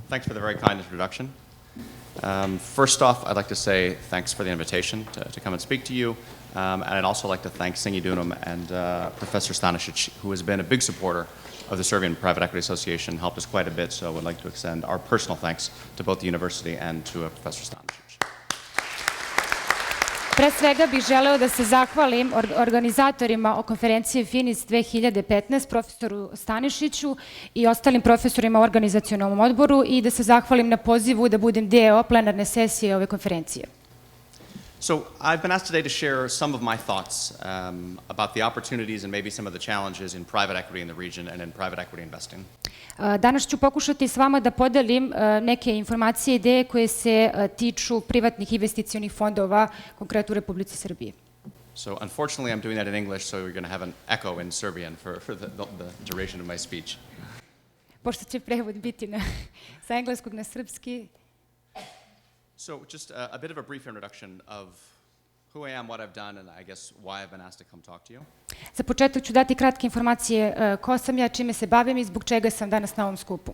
Thanks for the very kind introduction. First off, I'd like to say thanks for the invitation to come and speak to you. And I'd also like to thank Singidunum and Professor Stanisic, who has been a big supporter of the Serbian Private Equity Association, helped us quite a bit, so I would like to extend our personal thanks to both the university and to Professor Stanisic. Pre svega bih želeo da se zahvalim organizatorima konferencije FINIZ2015, profesoru Stanišiću i ostalim profesorima u organizacionom odboru i da se zahvalim na pozivu da budem deo plenarne sesije ove konferencije. So I've been asked today to share some of my thoughts about the opportunities and maybe some of the challenges in private equity in the region and in private equity investing. Danas ću pokušati s vama da podelim neke informacije i ideje koje se tiču privatnih investicionih fondova, konkretno u Republici Srbiji. So unfortunately I'm doing that in English, so you're going to have an echo in Serbian for the duration of my speech. Pošto će prevod biti sa engleskog na srpski. So just a bit of a brief introduction of who I am, what I've done, and I guess why I've been asked to come talk to you. Za početak ću dati kratke informacije ko sam ja, čime se bavim i zbog čega sam danas na ovom skupu.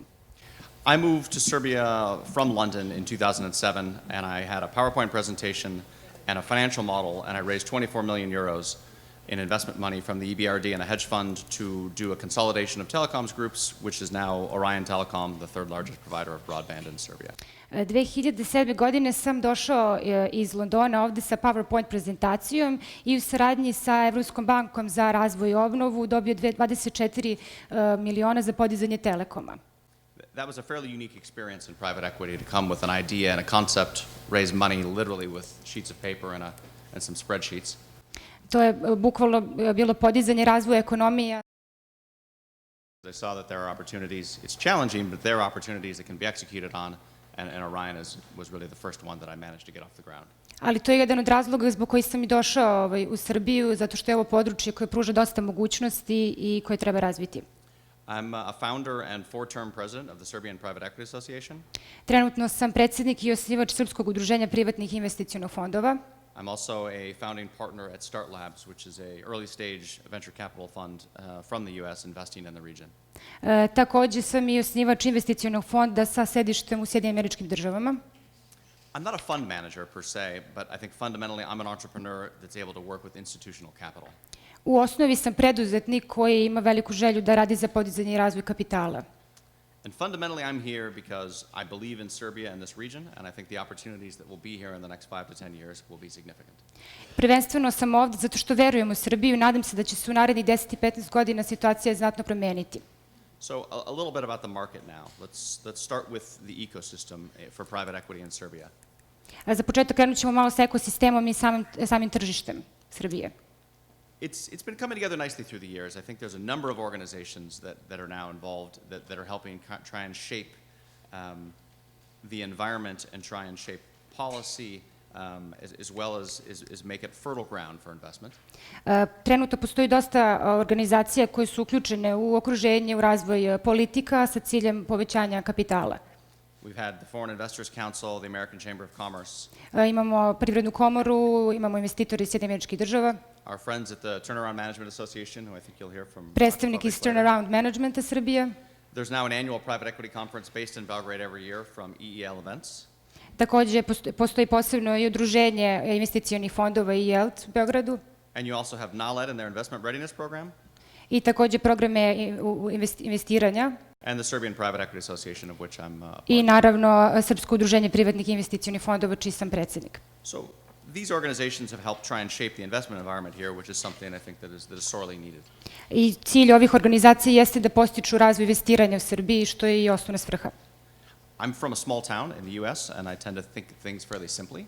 I moved to Serbia from London in 2007, and I had a PowerPoint presentation and a financial model, and I raised 24 million euros in investment money from the EBRD and a hedge fund to do a consolidation of telecoms groups, which is now Orion Telecom, the third largest provider of broadband in Serbia. 2007. godine sam došao iz Londona ovde sa PowerPoint prezentacijom i u saradnji sa Evropskom bankom za razvoj i obnovu dobio 24 miliona za podizanje telekoma. That was a fairly unique experience in private equity to come with an idea and a concept, raise money literally with sheets of paper and some spreadsheets. To je bukvalno bilo podizanje razvoja ekonomije. I saw that there are opportunities. It's challenging, but there are opportunities that can be executed on, and Orion was really the first one that I managed to get off the ground. Ali to je jedan od razloga zbog kojih sam i došao u Srbiju, zato što je ovo područje koje pruža dosta mogućnosti i koje treba razviti. I'm a founder and four-term president of the Serbian Private Equity Association. Trenutno sam predsjednik i osnivač Srpskog udruženja privatnih investicionih fondova. I'm also a founding partner at Start Labs, which is a early stage venture capital fund from the US investing in the region. Takođe sam i osnivač investicionog fonda sa sedištem u Sjedinjenim Američkim Državama. I'm not a fund manager per se, but I think fundamentally I'm an entrepreneur that's able to work with institutional capital. U osnovi sam preduzetnik koji ima veliku želju da radi za podizanje i razvoj kapitala. And fundamentally, I'm here because I believe in Serbia and this region, and I think the opportunities that will be here in the next 5 to 10 years will be significant. Prvenstveno sam ovde zato što verujem u Srbiju i nadam se da će se u narednih 10 i 15 godina situacija znatno promeniti. So a little bit about the market now. Let's start with the ecosystem for private equity in Serbia. Za početak krenut ćemo malo sa ekosistemom i samim tržištem Srbije. It's been coming together nicely through the years. I think there's a number of organizations that are now involved that are helping try and shape the environment and try and shape policy as well as make it fertile ground for investment. Trenutno postoji dosta organizacija koje su uključene u okruženje, u razvoj politika sa ciljem povećanja kapitala. We've had the Foreign Investors Council, the American Chamber of Commerce. Imamo Privrednu komoru, imamo investitore iz Sjedinjenih Američkih Država. Our friends at the Turnaround Management Association, who I think you'll hear from. Predstavnik iz Turnaround Managementa Srbije. There's now an annual private equity conference based in Belgrade every year from EEL Events. Takođe postoji posebno i udruženje investicionih fondova EEL u Beogradu. And you also have NALED and their investment readiness program. I takođe programe investiranja. And the Serbian Private Equity Association, of which I'm a part. I naravno Srpsko udruženje privatnih investicionih fondova, čiji sam predsjednik. So these organizations have helped try and shape the investment environment here, which is something I think that is sorely needed. I cilj ovih organizacija jeste da postiču razvoj investiranja u Srbiji, što je i osnovna svrha. I'm from a small town in the US, and I tend to think things fairly simply.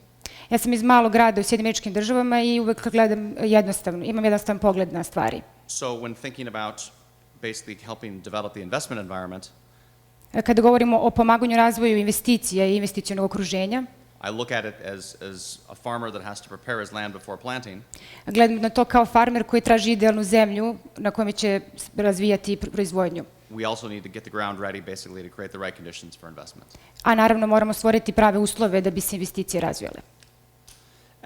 Ja sam iz malog grada u Sjedinjenim Američkim Državama i uvek gledam jednostavno, imam jednostavan pogled na stvari. So when thinking about basically helping develop the investment environment, kada govorimo o pomaganju razvoju investicija i investicionog okruženja, I look at it as a farmer that has to prepare his land before planting. Gledam na to kao farmer koji traži idealnu zemlju na kojoj će razvijati proizvodnju. We also need to get the ground ready basically to create the right conditions for investment. A naravno moramo stvoriti prave uslove da bi se investicije razvijale.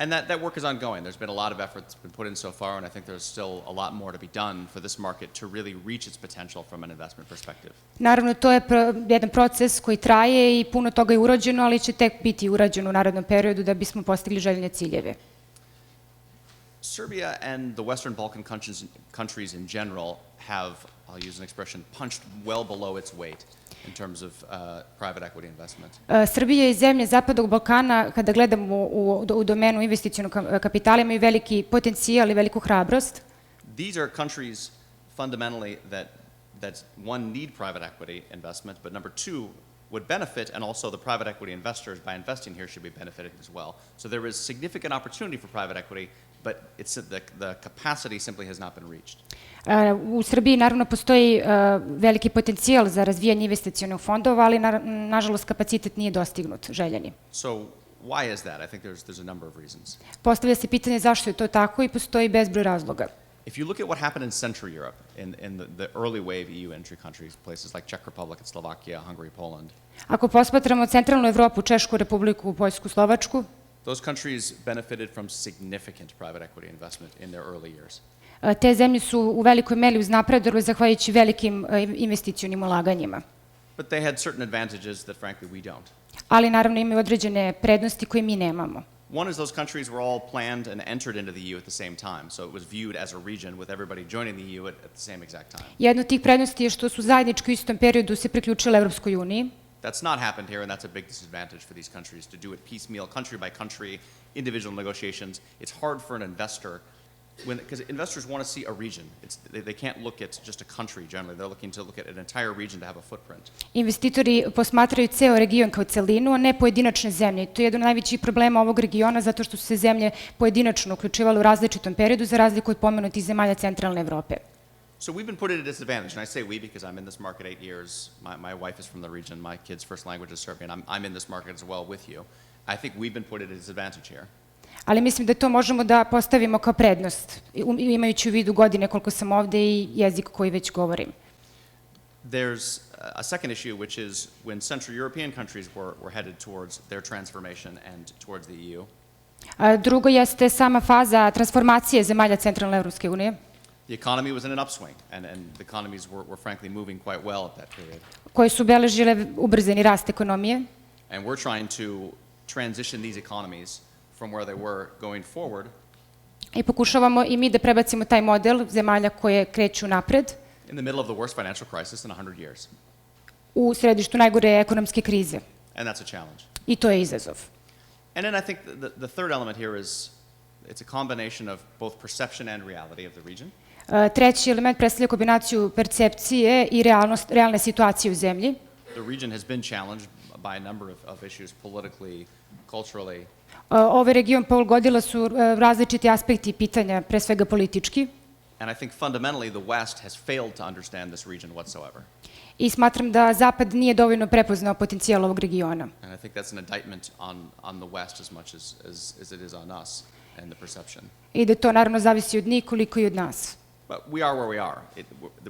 And that work is ongoing. There's been a lot of effort that's been put in so far, and I think there's still a lot more to be done for this market to really reach its potential from an investment perspective. Naravno, to je jedan proces koji traje i puno toga je urađeno, ali će tek biti urađeno u narednom periodu da bismo postigli željene ciljeve. Serbia and the Western Balkan countries in general have, I'll use an expression, punched well below its weight in terms of private equity investment. Srbija i zemlje Zapadnog Balkana, kada gledamo u domenu investicionog kapitala, imaju veliki potencijal i veliku hrabrost. These are countries fundamentally that one, need private equity investment, but number two, would benefit, and also the private equity investors by investing here should be benefited as well. So there is significant opportunity for private equity, but it's the capacity simply has not been reached. U Srbiji naravno postoji veliki potencijal za razvijanje investicionih fondova, ali nažalost kapacitet nije dostignut željeni. So why is that? I think there's a number of reasons. Postavlja se pitanje zašto je to tako i postoji bezbroj razloga. If you look at what happened in Central Europe, in the early wave EU entry countries, places like Czech Republic and Slovakia, Hungary, Poland. Ako posmatramo centralnu Evropu, Češku Republiku, Poljsku, Slovačku, those countries benefited from significant private equity investment in their early years. Te zemlje su u velikoj meri uznapredovale zahvaljujući velikim investicionim ulaganjima. But they had certain advantages that frankly we don't. Ali naravno imaju određene prednosti koje mi nemamo. One is those countries were all planned and entered into the EU at the same time, so it was viewed as a region with everybody joining the EU at the same exact time. Jedna od tih prednosti je što su zajednički u istom periodu se priključile Evropskoj uniji. That's not happened here, and that's a big disadvantage for these countries to do it piecemeal, country by country, individual negotiations. It's hard for an investor, because investors want to see a region. They can't look at just a country generally. They're looking to look at an entire region to have a footprint. Investitori posmatraju ceo region kao celinu, a ne pojedinačne zemlje. To je jedan od najvećih problema ovog regiona zato što su se zemlje pojedinačno uključivale u različitom periodu za razliku od pomenutih zemalja centralne Evrope. So we've been put at a disadvantage, and I say we because I'm in this market 8 years. My wife is from the region. My kid's first language is Serbian. I'm in this market as well with you. I think we've been put at a disadvantage here. Ali mislim da to možemo da postavimo kao prednost, imajući u vidu godine koliko sam ovde i jezik koji već govorim. There's a second issue, which is when Central European countries were headed towards their transformation and towards the EU. Drugo jeste sama faza transformacije zemalja centralne Evropske unije. The economy was in an upswing, and the economies were frankly moving quite well at that period. Koje su beležile ubrzani rast ekonomije. And we're trying to transition these economies from where they were going forward. I pokušavamo i mi da prebacimo taj model zemalja koje kreću napred. In the middle of the worst financial crisis in 100 years. U središtu najgore ekonomske krize. And that's a challenge. I to je izazov. And then I think the third element here is it's a combination of both perception and reality of the region. Treći element predstavlja kombinaciju percepcije i realne situacije u zemlji. The region has been challenged by a number of issues politically, culturally. Ovaj region pogodila su različiti aspekti pitanja, pre svega politički. And I think fundamentally the West has failed to understand this region whatsoever. I smatram da Zapad nije dovoljno prepoznao potencijal ovog regiona. And I think that's an indictment on the West as much as it is on us and the perception. I da to naravno zavisi od njih koliko i od nas. But we are where we are.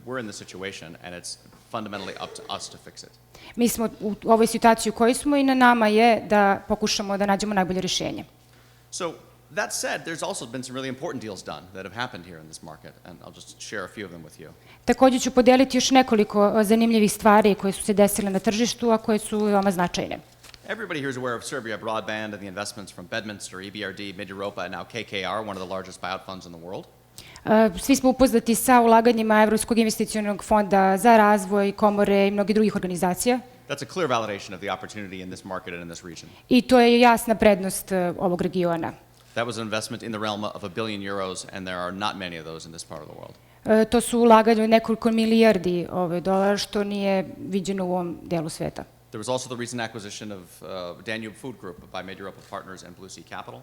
We're in the situation, and it's fundamentally up to us to fix it. Mi smo u ovoj situaciji u kojoj smo i na nama je da pokušamo da nađemo najbolje rješenje. So that said, there's also been some really important deals done that have happened here in this market, and I'll just share a few of them with you. Takođe ću podeliti još nekoliko zanimljivih stvari koje su se desile na tržištu, a koje su veoma značajne. Everybody here is aware of Serbia Broadband and the investments from Bedminster, EBRD, Mid-Europa, and now KKR, one of the largest buyout funds in the world. Svi smo upoznati sa ulaganjima Evropskog investicionog fonda za razvoj, komore i mnogih drugih organizacija. That's a clear validation of the opportunity in this market and in this region. I to je jasna prednost ovog regiona. That was an investment in the realm of €1 billion, and there are not many of those in this part of the world. To su ulaganje od nekoliko milijardi dolara, što nije viđeno u ovom delu sveta. There was also the recent acquisition of Danube Food Group by Mid-Europa Partners and Blue Sea Capital.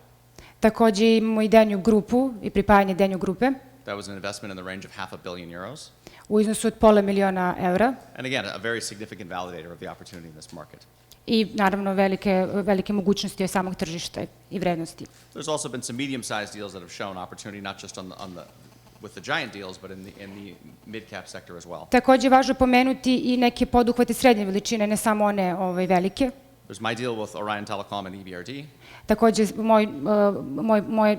Takođe imamo i Danube grupu i pripajanje Danube grupe. That was an investment in the range of €500 million. U iznosu od $500 miliona. And again, a very significant validator of the opportunity in this market. I naravno velike mogućnosti od samog tržišta i vrednosti. There's also been some medium-sized deals that have shown opportunity not just with the giant deals, but in the mid-cap sector as well. Takođe važno pomenuti i neke poduhvate srednje veličine, ne samo one velike. There's my deal with Orion Telecom and EBRD. Takođe, moj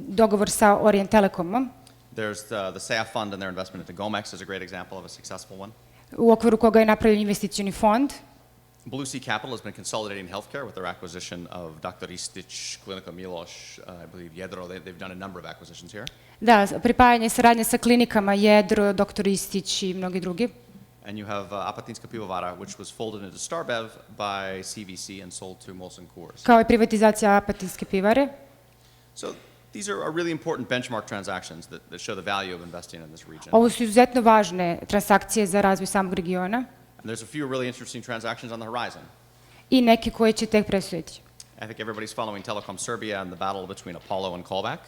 dogovor sa Orient Telekomom, There's the SAF fund and their investment into Gomex is a great example of a successful one. u okviru koga je napravljen investicioni fond. Blue Sea Capital has been consolidating healthcare with their acquisition of Dr. Istić, Klinika Miloš, I believe Jedro. They've done a number of acquisitions here. Da, pripajanje i saradnje sa klinikama Jedro, Dr. Istić i mnogi drugi. And you have Apatinska Pivovara, which was folded into Starbev by CVC and sold to Molson Coors. Kao i privatizacija Apatinske pivare. So these are really important benchmark transactions that show the value of investing in this region. Ovo su izuzetno važne transakcije za razvoj samog regiona And there's a few really interesting transactions on the horizon. i neke koje će tek predstojeći. I think everybody's following Telecom Serbia and the battle between Apollo and Callback.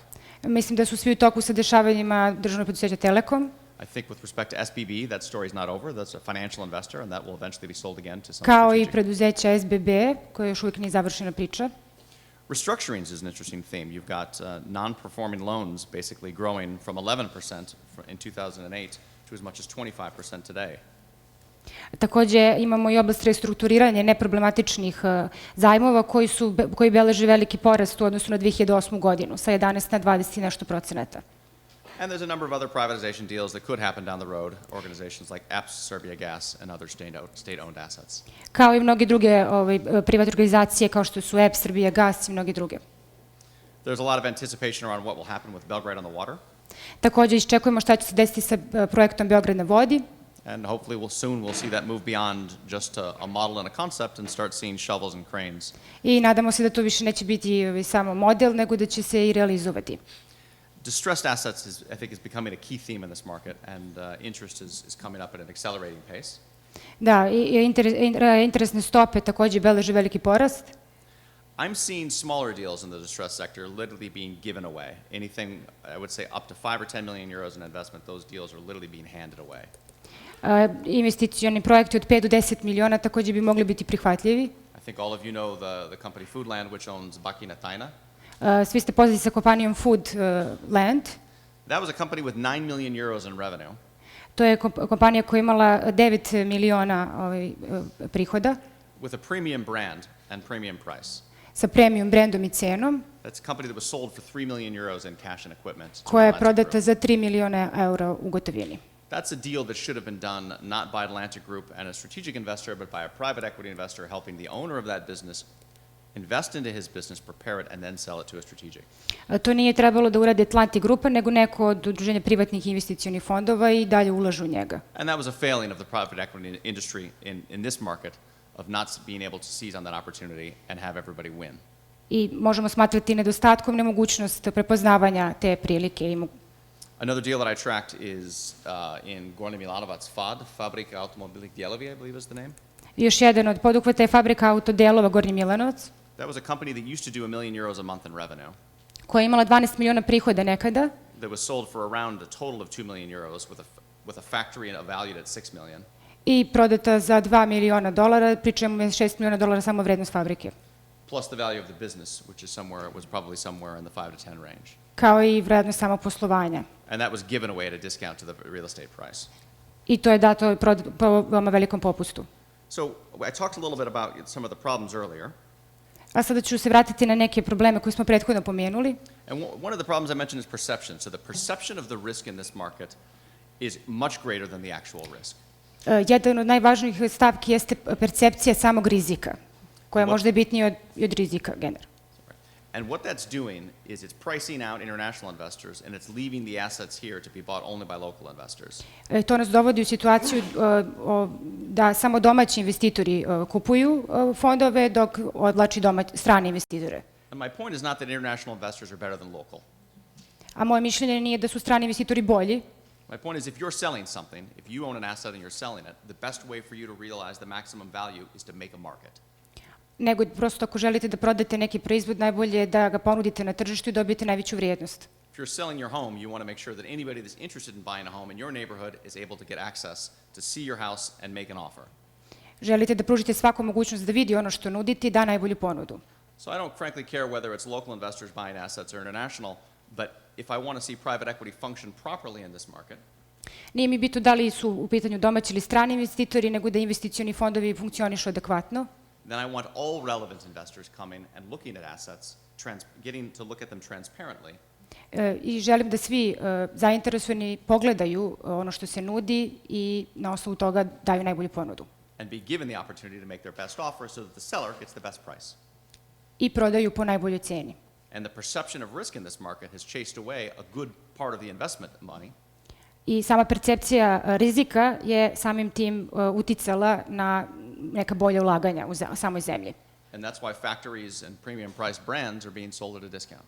Mislim da su svi u toku sa dešavanjima državnog preduzeća Telekom. I think with respect to SBB, that story's not over. That's a financial investor, and that will eventually be sold again to some Kao i strategic. preduzeća SBB, koje još uvijek nije završena priča. Restructurings is an interesting theme. You've got non-performing loans basically growing from 11% in 2008 to as much as 25% today. Takođe imamo i oblast restrukturiranja neproblematičnih zajmova koji beleže veliki porast u odnosu na 2008. godinu, sa 11 na 20 i nešto procenata. And there's a number of other privatization deals that could happen down the road, organizations like EPS, Serbia Gas, and other state-owned assets. Kao i mnoge druge privatne organizacije kao što su EPS, Srbija Gas i mnoge druge. There's a lot of anticipation around what will happen with Belgrade on the water. Takođe iščekujemo šta će se desiti sa projektom Beograd na vodi. And hopefully soon we'll see that move beyond just a model and a concept and start seeing shovels and cranes. I nadamo se da to više neće biti samo model, nego da će se i realizovati. Distressed assets, I think, is becoming a key theme in this market, and interest is coming up at an accelerating pace. Da, interesne stope takođe beleže veliki porast. I'm seeing smaller deals in the distressed sector literally being given away. Anything, I would say, up to 5 or 10 million euros in investment, those deals are literally being handed away. Investicioni projekti od 5 do 10 miliona takođe bi mogli biti prihvatljivi. I think all of you know the company Foodland, which owns Bakina Tajna. Svi ste poznati sa kompanijom Foodland. That was a company with 9 million euros in revenue. To je kompanija koja je imala 9 miliona prihoda. With a premium brand and premium price. Sa premium brandom i cenom. That's a company that was sold for 3 million euros in cash and equipment. Koja je prodata za 3 miliona eura u gotovini. That's a deal that should have been done not by Atlantic Group and a strategic investor, but by a private equity investor helping the owner of that business invest into his business, prepare it, and then sell it to a strategic. To nije trebalo da uradi Atlantic Grupa, nego neko od udruženja privatnih investicionih fondova i dalje ulažu u njega. And that was a failing of the private equity industry in this market of not being able to seize on that opportunity and have everybody win. I možemo smatrati nedostatkom nemogućnost prepoznavanja te prilike. Another deal that I tracked is in Gornji Milanovac FAD, Fabrika automobilnih dijelovi, I believe is the name. Još jedan od poduhvata je fabrika autodelova Gornji Milanovac. That was a company that used to do $1 million a month in revenue. Koja je imala 12 miliona prihoda nekada. That was sold for around a total of $2 million with a factory valued at $6 million. I prodata za $2 miliona, pri čemu je $6 miliona samo vrednost fabrike. Plus the value of the business, which was probably somewhere in the 5 to 10 range. Kao i vrednost samog poslovanja. And that was given away at a discount to the real estate price. I to je dato po veoma velikom popustu. So I talked a little bit about some of the problems earlier. A sada ću se vratiti na neke probleme koje smo prethodno pomenuli. And one of the problems I mentioned is perception. So the perception of the risk in this market is much greater than the actual risk. Jedan od najvažnijih stavki jeste percepcija samog rizika, koja možda je bitnija od rizika generalno. And what that's doing is it's pricing out international investors and it's leaving the assets here to be bought only by local investors. To nas dovodi u situaciju da samo domaći investitori kupuju fondove dok odlači strane investitore. And my point is not that international investors are better than local. A moje mišljenje nije da su strani investitori bolji. My point is if you're selling something, if you own an asset and you're selling it, the best way for you to realize the maximum value is to make a market. Nego prosto ako želite da prodate neki proizvod, najbolje je da ga ponudite na tržištu i dobijete najveću vrijednost. If you're selling your home, you want to make sure that anybody that's interested in buying a home in your neighborhood is able to get access to see your house and make an offer. Želite da pružite svaku mogućnost da vidi ono što nudite i da najbolju ponudu. So I don't frankly care whether it's local investors buying assets or international, but if I want to see private equity function properly in this market, nije mi bitno da li su u pitanju domaći ili strani investitori, nego da investicioni fondovi funkcionišu adekvatno. then I want all relevant investors coming and looking at assets, getting to look at them transparently. I želim da svi zainteresovani pogledaju ono što se nudi i na osnovu toga daju najbolju ponudu. And be given the opportunity to make their best offer so that the seller gets the best price. I prodaju po najboljoj ceni. And the perception of risk in this market has chased away a good part of the investment money. I sama percepcija rizika je samim tim uticala na neka bolja ulaganja u samoj zemlji. And that's why factories and premium priced brands are being sold at a discount.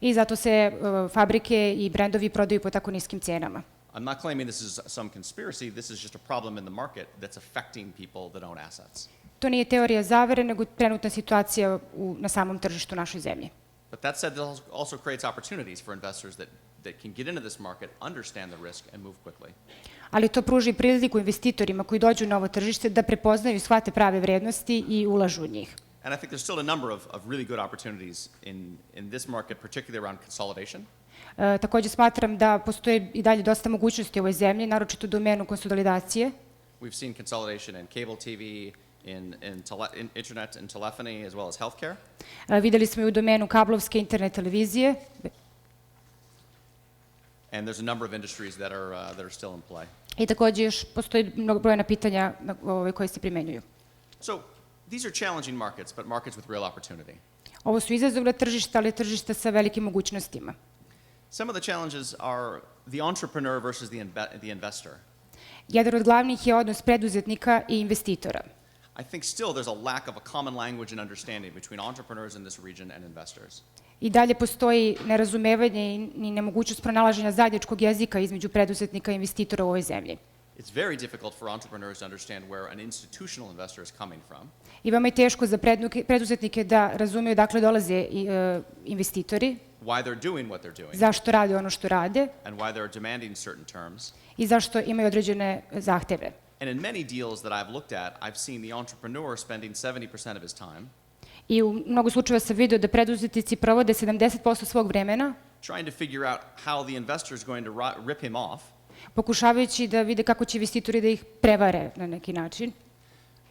I zato se fabrike i brendovi prodaju po tako niskim cenama. I'm not claiming this is some conspiracy, this is just a problem in the market that's affecting people that own assets. To nije teorija zavere, nego trenutna situacija na samom tržištu našoj zemlji. But that said, it also creates opportunities for investors that can get into this market, understand the risk, and move quickly. Ali to pruži priliku investitorima koji dođu na ovo tržište da prepoznaju i shvate prave vrednosti i ulažu u njih. And I think there's still a number of really good opportunities in this market, particularly around consolidation. Takođe smatram da postoji i dalje dosta mogućnosti u ovoj zemlji, naročito u domenu konsolidacije. We've seen consolidation in cable TV, in internet and telephony, as well as healthcare. Videli smo i u domenu kablovske internet televizije. And there's a number of industries that are still in play. I takođe još postoji mnogobrojna pitanja koje se primenjuju. So these are challenging markets, but markets with real opportunity. Ovo su izazovna tržišta, ali tržišta sa velikim mogućnostima. Some of the challenges are the entrepreneur versus the investor. Jedan od glavnih je odnos preduzetnika i investitora. I think still there's a lack of a common language and understanding between entrepreneurs in this region and investors. I dalje postoji nerazumevanje i nemogućnost pronalaženja zajedničkog jezika između preduzetnika i investitora u ovoj zemlji. It's very difficult for entrepreneurs to understand where an institutional investor is coming from. I veoma je teško za preduzetnike da razumeju dakle dolaze investitori, Why they're doing what they're doing, zašto rade ono što rade and why they're demanding certain terms. i zašto imaju određene zahteve. And in many deals that I've looked at, I've seen the entrepreneur spending 70% of his time I u mnogo slučajeva sam vidio da preduzetnici provode 70% svog vremena trying to figure out how the investor is going to rip him off, pokušavajući da vide kako će investitori da ih prevare na neki način,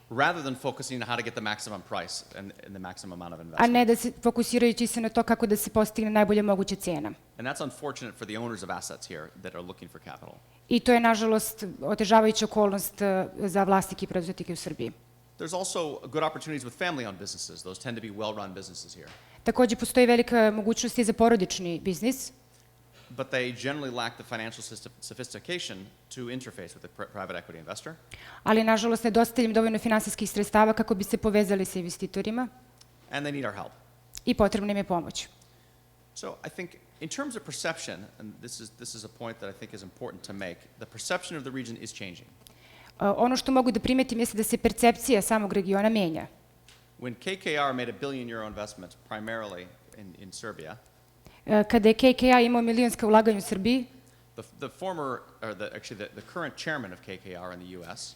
rather than focusing on how to get the maximum price and the maximum amount of a investment. ne da se fokusirajući se na to kako da se postigne najbolja moguća cena. And that's unfortunate for the owners of assets here that are looking for capital. I to je, nažalost, otežavajuća okolnost za vlasnike i preduzetnike u Srbiji. There's also good opportunities with family-owned businesses. Those tend to be well-run businesses here. Takođe, postoji velika mogućnost i za porodični biznis, But they generally lack the financial sophistication to interface with the private equity investor. ali, nažalost, nedostaje im dovoljno finansijskih sredstava kako bi se povezali sa investitorima And they need our help. i potrebna im je pomoć. So I think in terms of perception, and this is a point that I think is important to make, the perception of the region is changing. Ono što mogu da primetim jeste da se percepcija samog regiona menja. When KKR made $1 billion investment primarily in Serbia, Kada je KKR imao milionska ulaganja u Srbiji, the current chairman of KKR in the U.S.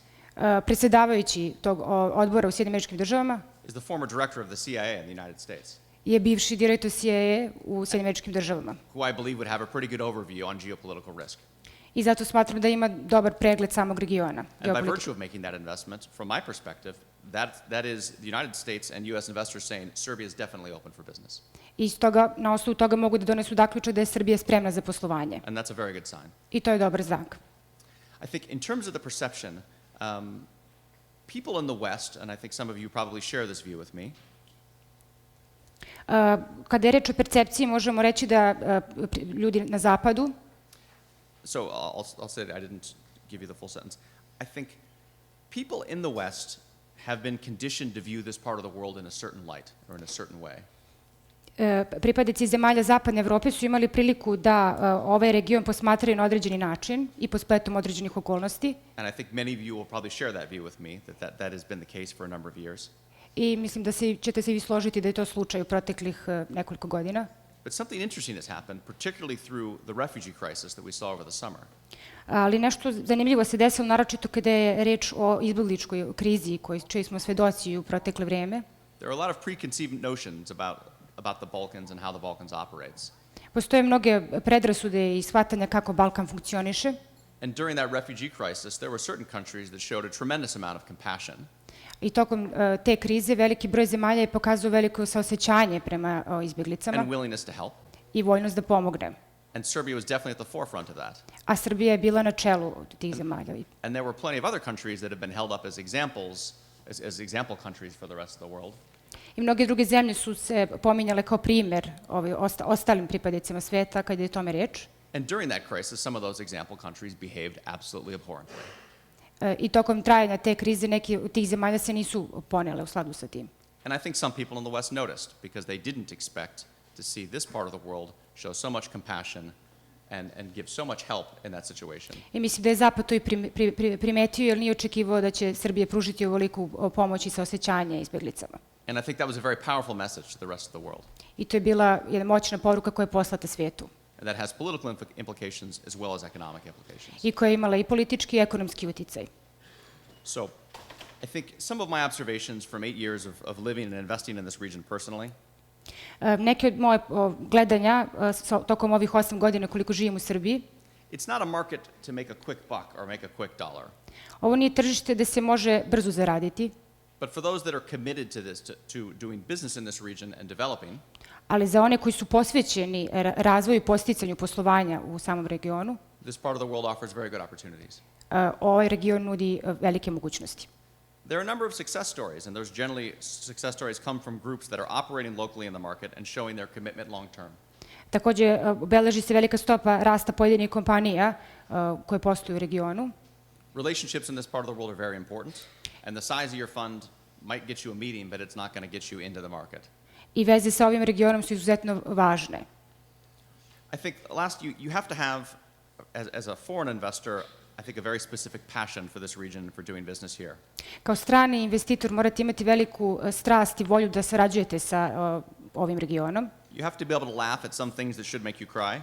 predsjedavajući tog odbora u Sjedinjenim Američkim Državama is the former director of the CIA in the United States, je bivši direktor CIA u Sjedinjenim Američkim Državama. who I believe would have a pretty good overview on geopolitical risk. I zato smatram da ima dobar pregled samog regiona. And by virtue of making that investment, from my perspective, that is the United States and U.S. investors saying Serbia is definitely open for business. I stoga, na osnovu toga mogu da donesu zaključak da je Srbija spremna za poslovanje. And that's a very good sign. I to je dobar znak. I think in terms of the perception, people in the West, and I think some of you probably share this view with me, Kada je reč o percepciji, možemo reći da ljudi na zapadu, so I'll say that I didn't give you the full sentence. I think people in the West have been conditioned to view this part of the world in a certain light or in a certain way. Pripadnici zemalja Zapadne Evrope su imali priliku da ovaj region posmatraju na određeni način i pod spletom određenih okolnosti. And I think many of you will probably share that view with me, that has been the case for a number of years. I mislim da ćete se vi složiti da je to slučaj u proteklih nekoliko godina. But something interesting has happened, particularly through the refugee crisis that we saw over the summer. Ali nešto zanimljivo se desilo, naročito kada je reč o izbegličkoj krizi čiji smo svedoci u protekle vreme. There are a lot of preconceived notions about the Balkans and how the Balkans operates. Postoje mnoge predrasude i shvatanja kako Balkan funkcioniše. And during that refugee crisis, there were certain countries that showed a tremendous amount of compassion. I tokom te krize veliki broj zemalja je pokazao veliko saosećanje prema izbjeglicama and willingness to help. i voljnost da pomogne. And Serbia was definitely at the forefront of that. A Srbija je bila na čelu tih zemalja. And there were plenty of other countries that have been held up as examples, as example countries for the rest of the world. I mnoge druge zemlje su se pominjale kao primer ostalim pripadnicima sveta kad je tome reč. And during that crisis, some of those example countries behaved absolutely abhorrently. I tokom trajanja te krize neki od tih zemalja se nisu ponele u skladu sa tim. And I think some people in the West noticed because they didn't expect to see this part of the world show so much compassion and give so much help in that situation. I mislim da je Zapad to i primetio jer nije očekivao da će Srbija pružiti ovoliku pomoć i saosećanje izbjeglicama. And I think that was a very powerful message to the rest of the world. I to je bila jedna moćna poruka koja je poslata svijetu. And that has political implications as well as economic implications. I koja je imala i politički i ekonomski uticaj. So, I think some of my observations from 8 years of living and investing in this region personally Neke od moje gledanja tokom ovih 8 godina koliko živim u Srbiji, it's not a market to make a quick buck or make a quick dollar. ovo nije tržište da se može brzo zaraditi, But for those that are committed to this, to doing business in this region and developing, ali za one koji su posvećeni razvoju i podsticanju poslovanja u samom regionu, this part of the world offers very good opportunities. ovaj region nudi velike mogućnosti. There are a number of success stories, and those generally success stories come from groups that are operating locally in the market and showing their commitment long term. Takođe, beleži se velika stopa rasta pojedinih kompanija koje posluju u regionu. Relationships in this part of the world are very important, and the size of your fund might get you a meeting, but it's not going to get you into the market. I veze sa ovim regionom su izuzetno važne. I think you have to have, as a foreign investor, I think a very specific passion for this region and for doing business here. Kao strani investitor morate imati veliku strast i volju da sarađujete sa ovim regionom. You have to be able to laugh at some things that should make you cry,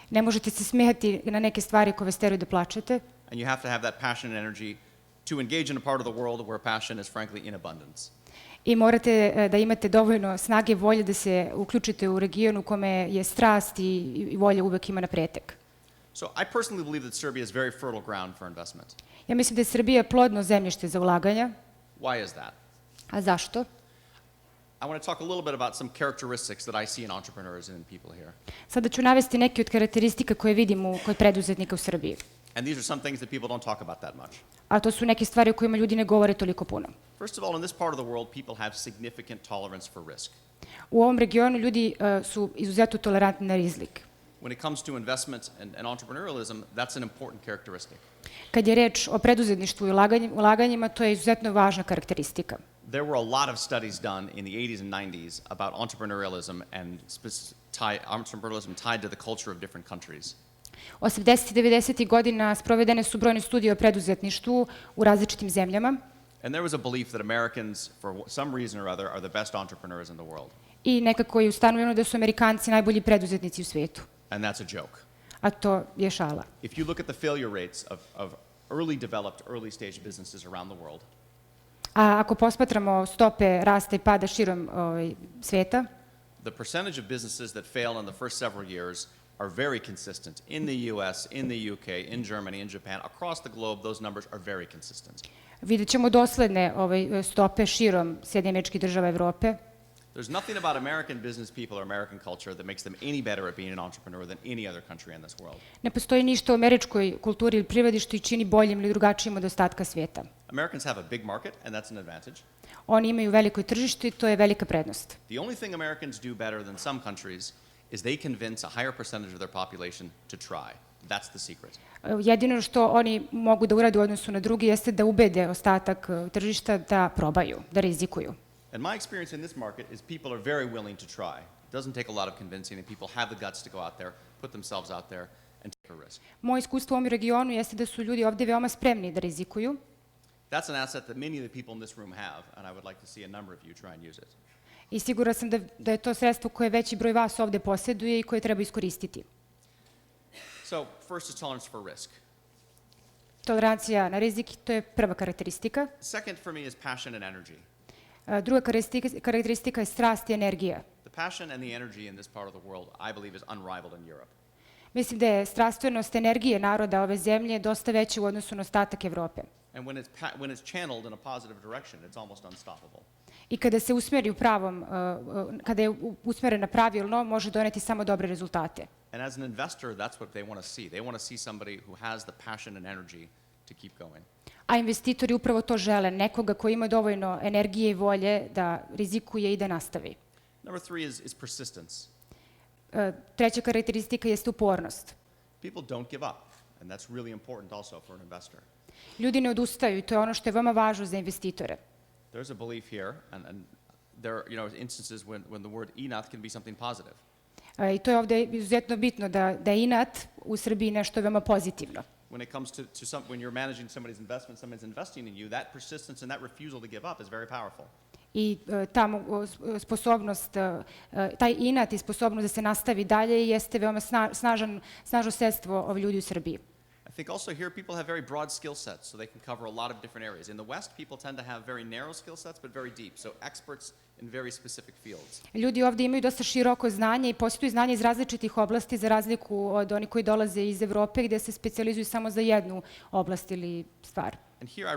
Ne možete se smijati na neke stvari koje vas teraju da plačete. and you have to have that passion and energy to engage in a part of the world where passion is frankly in abundance. I morate da imate dovoljno snage i volje da se uključite u region u kome je strast i volja uvek ima na pretek. So I personally believe that Serbia is very fertile ground for investment. Ja mislim da je Srbija plodno zemljište za ulaganja. Why is that? A zašto? I want to talk a little bit about some characteristics that I see in entrepreneurs and in people here. Sada ću navesti neke od karakteristika koje vidim kod preduzetnika u Srbiji. And these are some things that people don't talk about that much. A to su neke stvari o kojima ljudi ne govore toliko puno. First of all, in this part of the world, people have significant tolerance for risk. U ovom regionu ljudi su izuzetno tolerantni na rizik. When it comes to investment and entrepreneurialism, that's an important characteristic. Kad je reč o preduzetništvu i ulaganjima, to je izuzetno važna karakteristika. There were a lot of studies done in the 80s and 90s about entrepreneurialism and entrepreneurialism tied to the culture of different countries. 80. i 90. godina sprovedene su brojne studije o preduzetništvu u različitim zemljama. And there was a belief that Americans, for some reason or other, are the best entrepreneurs in the world. I nekako je ustanovljeno da su Amerikanci najbolji preduzetnici u svijetu. And that's a joke. A to je šala. If you look at the failure rates of early developed, early stage businesses around the world, A ako posmatramo stope rasta i pada širom svijeta, the percentage of businesses that fail in the first several years are very consistent. In the US, in the UK, in Germany, in Japan, across the globe, those numbers are very consistent. vidjet ćemo dosledne stope širom Sjedinjenih Američkih Država Evrope. There's nothing about American business people or American culture that makes them any better at being an entrepreneur than any other country in this world. Ne postoji ništa u američkoj kulturi ili privredi što ih čini boljim ili drugačijim od ostatka svijeta. Americans have a big market, and that's an advantage. Oni imaju veliko tržište i to je velika prednost. The only thing Americans do better than some countries is they convince a higher percentage of their population to try. That's the secret. Jedino što oni mogu da urade u odnosu na drugi jeste da ubede ostatak tržišta da probaju, da rizikuju. And my experience in this market is people are very willing to try. It doesn't take a lot of convincing, and people have the guts to go out there, put themselves out there, and take a risk. Moje iskustvo u ovom regionu jeste da su ljudi ovdje veoma spremni da rizikuju. That's an asset that many of the people in this room have, and I would like to see a number of you try and use it. I sigura sam da je to sredstvo koje veći broj vas ovdje posjeduje i koje treba iskoristiti. So, first is tolerance for risk. Tolerancija na rizik, to je prva karakteristika. Second for me is passion and energy. Druga karakteristika je strast i energija. The passion and the energy in this part of the world, I believe, is unrivaled in Europe. Mislim da je strastvenost energije naroda ove zemlje dosta veća u odnosu na ostatak Evrope. And when it's channeled in a positive direction, it's almost unstoppable. I kada se usmeri u pravom, kada je usmerena pravilno, može doneti samo dobre rezultate. And as an investor, that's what they want to see. They want to see somebody who has the passion and energy to keep going. A investitori upravo to žele, nekoga ko ima dovoljno energije i volje da rizikuje i da nastavi. Number 3 is persistence. Treća karakteristika jeste upornost. People don't give up, and that's really important also for an investor. Ljudi ne odustaju i to je ono što je veoma važno za investitore. There's a belief here, and there are instances when the word inat can be something positive. I to je ovde izuzetno bitno da je inat u Srbiji nešto veoma pozitivno. When it comes to when you're managing somebody's investment, someone's investing in you, that persistence and that refusal to give up is very powerful. I ta sposobnost, taj inat i sposobnost da se nastavi dalje jeste veoma snažno sredstvo ljudi u Srbiji. I think also here people have very broad skill sets, so they can cover a lot of different areas. In the West, people tend to have very narrow skill sets, but very deep, so experts in very specific fields. Ljudi ovde imaju dosta široko znanje i posjeduju znanje iz različitih oblasti, za razliku od onih koji dolaze iz Evrope, gde se specijalizuju samo za jednu oblast ili stvar. And here I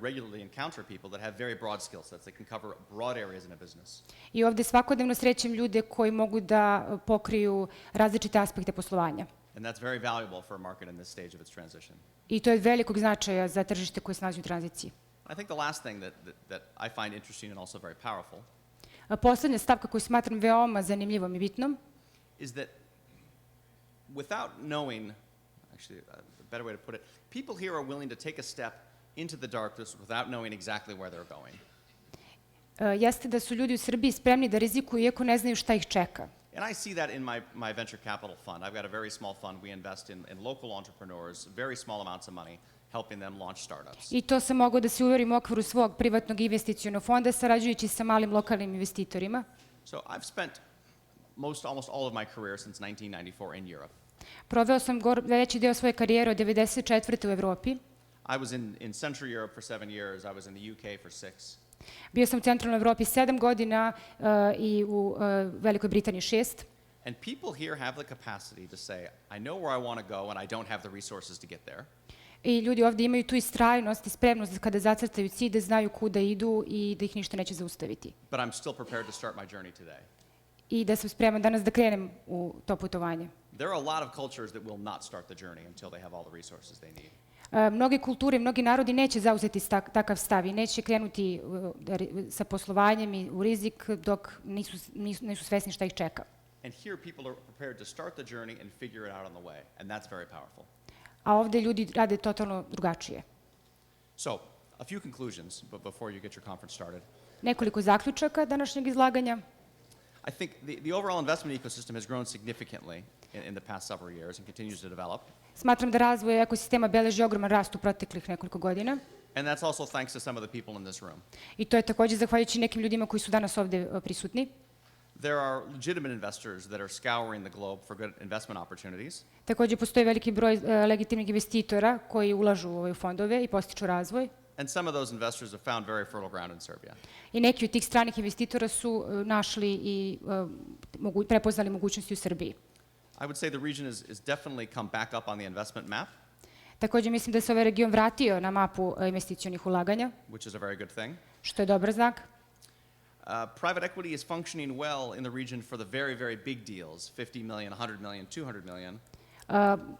regularly encounter people that have very broad skill sets. They can cover broad areas in a business. I ovde svakodnevno srećem ljude koji mogu da pokriju različite aspekte poslovanja. And that's very valuable for a market in this stage of its transition. I to je od velikog značaja za tržište koje se nalazi u tranziciji. I think the last thing that I find interesting and also very powerful Poslednja stavka koju smatram veoma zanimljivom i bitnom is that without knowing, actually, a better way to put it, people here are willing to take a step into the darkness without knowing exactly where they're going. Jeste da su ljudi u Srbiji spremni da rizikuju iako ne znaju šta ih čeka. And I see that in my venture capital fund. I've got a very small fund. We invest in local entrepreneurs, very small amounts of money, helping them launch startups. I to sam mogao da se uverim u okviru svog privatnog investicionog fonda, sarađujući sa malim lokalnim investitorima. So I've spent almost all of my career since 1994 in Europe. Proveo sam veći deo svoje karijere od 1994. u Evropi. I was in Central Europe for 7 years. I was in the UK for 6. Bio sam u centralnoj Evropi 7 godina i u Velikoj Britaniji 6. And people here have the capacity to say, I know where I want to go and I don't have the resources to get there. I ljudi ovde imaju tu istrajnost i spremnost kada zacrtaju cilj, da znaju kuda idu i da ih ništa neće zaustaviti. But I'm still prepared to start my journey today. I da sam spreman danas da krenem u to putovanje. There are a lot of cultures that will not start the journey until they have all the resources they need. Mnoge kulture, mnogi narodi neće zauzeti takav stav i neće krenuti sa poslovanjem i u rizik dok nisu svesni šta ih čeka. And here people are prepared to start the journey and figure it out on the way, and that's very powerful. A ovde ljudi rade totalno drugačije. So, a few conclusions before you get your conference started. Nekoliko zaključaka današnjeg izlaganja. I think the overall investment ecosystem has grown significantly in the past several years and continues to develop. Smatram da razvoj ekosistema beleži ogroman rast u proteklih nekoliko godina. And that's also thanks to some of the people in this room. I to je takođe zahvaljujući nekim ljudima koji su danas ovde prisutni. There are legitimate investors that are scouring the globe for good investment opportunities. Takođe postoji veliki broj legitimnih investitora koji ulažu u ove fondove i podstiču razvoj. And some of those investors have found very fertile ground in Serbia. I neki od tih stranih investitora su našli i prepoznali mogućnosti u Srbiji. I would say the region has definitely come back up on the investment map. Takođe mislim da se ovaj region vratio na mapu investicionih ulaganja, Which is a very good thing. što je dobar znak. Private equity is functioning well in the region for the very, very big deals, 50 million, 100 million, 200 million.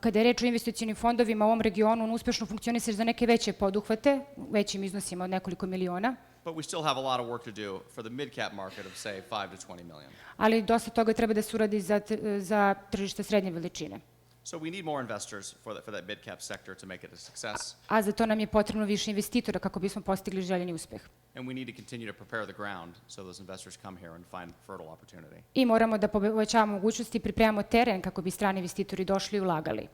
Kada je reč o investicionim fondovima u ovom regionu, on uspešno funkcioniše za neke veće poduhvate, većim iznosima od nekoliko miliona. But we still have a lot of work to do for the mid-cap market of, say, 5 to 20 million. Ali dosta toga treba da se uradi za tržište srednje veličine. So we need more investors for that mid-cap sector to make it a success. A za to nam je potrebno više investitora kako bismo postigli željeni uspeh. And we need to continue to prepare the ground so those investors come here and find fertile opportunity. I moramo da povećavamo mogućnosti i pripremamo teren kako bi strani investitori došli i ulagali.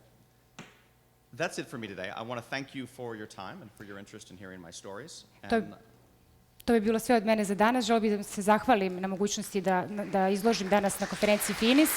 That's it for me today. I want to thank you for your time and for your interest in hearing my stories. To bi bilo sve od mene za danas. Želeo bih da se zahvalim na mogućnosti da izložim danas na konferenciji FINIZ.